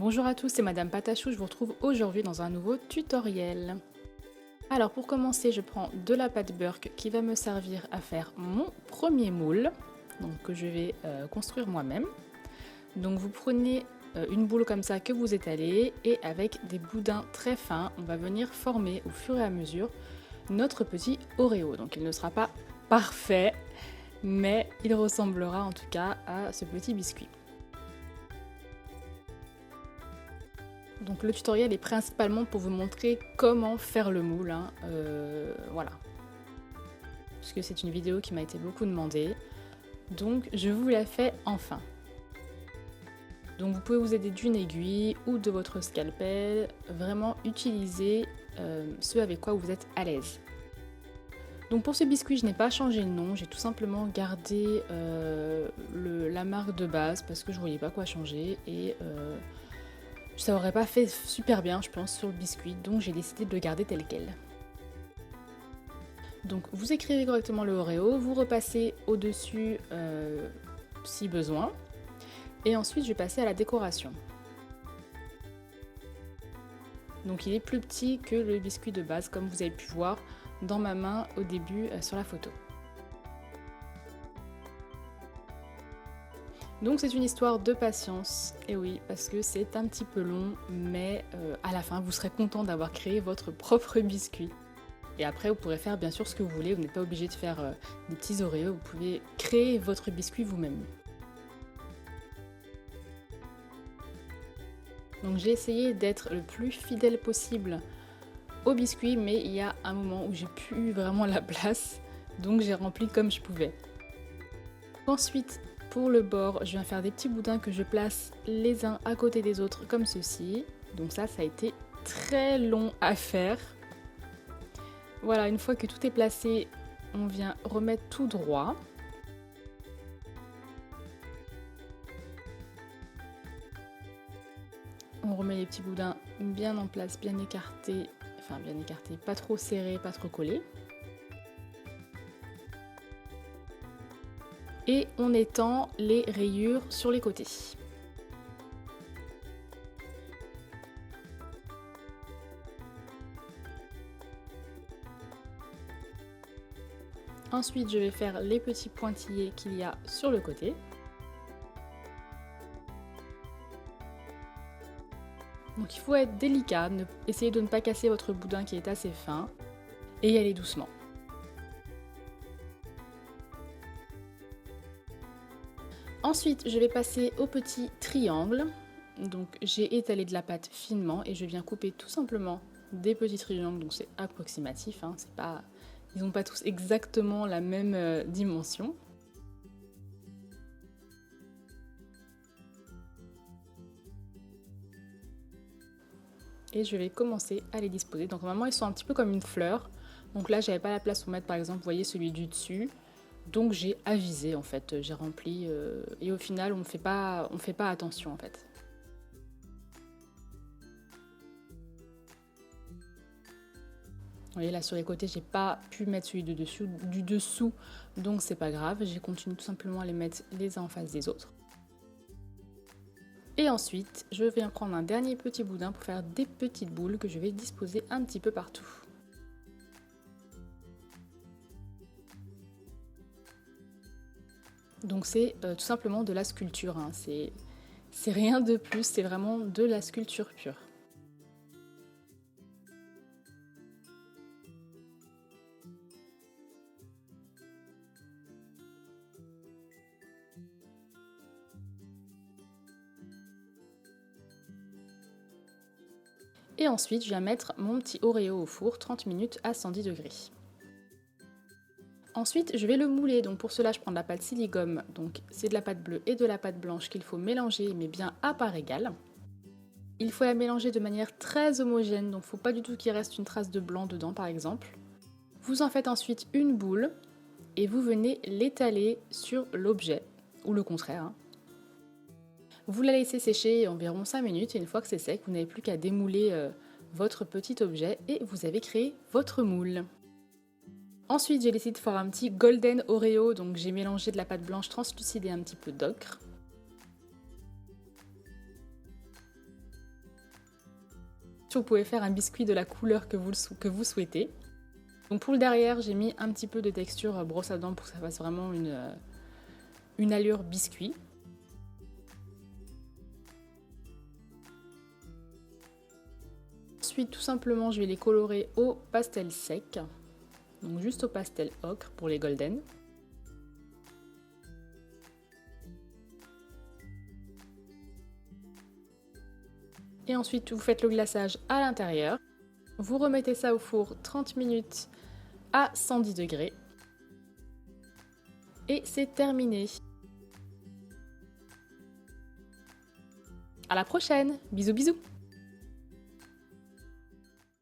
Bonjour à tous, c'est Madame Patachou, je vous retrouve aujourd'hui dans un nouveau tutoriel. Alors pour commencer, je prends de la pâte Burke qui va me servir à faire mon premier moule, donc que je vais construire moi-même. Donc vous prenez une boule comme ça que vous étalez et avec des boudins très fins, on va venir former au fur et à mesure notre petit Oreo. Donc il ne sera pas parfait, mais il ressemblera en tout cas à ce petit biscuit. Donc le tutoriel est principalement pour vous montrer comment faire le moule, voilà. Puisque c'est une vidéo qui m'a été beaucoup demandée, donc je vous la fais enfin. Donc vous pouvez vous aider d'une aiguille ou de votre scalpel, vraiment utilisez ce avec quoi vous êtes à l'aise. Donc pour ce biscuit, je n'ai pas changé le nom, j'ai tout simplement gardé la marque de base parce que je ne voyais pas quoi changer et ça aurait pas fait super bien, je pense, sur le biscuit, donc j'ai décidé de le garder tel quel. Donc vous écrivez correctement le Oreo, vous repassez au-dessus si besoin, et ensuite je vais passer à la décoration. Donc il est plus petit que le biscuit de base, comme vous avez pu voir dans ma main au début sur la photo. Donc c'est une histoire de patience, et oui, parce que c'est un petit peu long, mais à la fin vous serez content d'avoir créé votre propre biscuit. Et après vous pourrez faire bien sûr ce que vous voulez, vous n'êtes pas obligé de faire des petits Oreos, vous pouvez créer votre biscuit vous-même. Donc j'ai essayé d'être le plus fidèle possible au biscuit, mais il y a un moment où j'ai plus eu vraiment la place, donc j'ai rempli comme je pouvais. Ensuite, pour le bord, je viens faire des petits boudins que je place les uns à côté des autres comme ceci. Donc ça a été très long à faire. Voilà, une fois que tout est placé, on vient remettre tout droit. On remet les petits boudins bien en place, bien écartés, pas trop serrés, pas trop collés. Et on étend les rayures sur les côtés. Ensuite, je vais faire les petits pointillés qu'il y a sur le côté. Donc il faut être délicat, essayez de ne pas casser votre boudin qui est assez fin et y aller doucement. Ensuite, je vais passer au petit triangle. Donc j'ai étalé de la pâte finement et je viens couper tout simplement des petits triangles, donc c'est approximatif, ils n'ont pas tous exactement la même dimension. Et je vais commencer à les disposer. Donc normalement ils sont un petit peu comme une fleur. Donc là j'avais pas la place pour mettre par exemple, vous voyez celui du dessus. Donc j'ai avisé en fait, j'ai rempli et au final on fait pas attention en fait. Vous voyez là sur les côtés j'ai pas pu mettre celui du dessous, donc c'est pas grave, j'ai continué tout simplement à les mettre les uns en face des autres. Et ensuite je viens prendre un dernier petit boudin pour faire des petites boules que je vais disposer un petit peu partout. Donc c'est tout simplement de la sculpture, c'est rien de plus, c'est vraiment de la sculpture pure. Et ensuite je viens mettre mon petit Oreo au four 30 minutes à 110 degrés. Ensuite, je vais le mouler, donc pour cela je prends de la pâte silicone, donc c'est de la pâte bleue et de la pâte blanche qu'il faut mélanger, mais bien à part égale. Il faut la mélanger de manière très homogène, donc il ne faut pas du tout qu'il reste une trace de blanc dedans par exemple. Vous en faites ensuite une boule et vous venez l'étaler sur l'objet, ou le contraire. Vous la laissez sécher environ 5 minutes et une fois que c'est sec, vous n'avez plus qu'à démouler votre petit objet et vous avez créé votre moule. Ensuite, j'ai décidé de faire un petit golden Oreo, donc j'ai mélangé de la pâte blanche translucide et un petit peu d'ocre. Vous pouvez faire un biscuit de la couleur que vous souhaitez. Donc pour le derrière, j'ai mis un petit peu de texture brosse à dents pour que ça fasse vraiment une allure biscuit. Ensuite, tout simplement, je vais les colorer au pastel sec. Donc juste au pastel ocre pour les golden. Et ensuite, vous faites le glaçage à l'intérieur. Vous remettez ça au four 30 minutes à 110 degrés. Et c'est terminé. À la prochaine. Bisous bisous.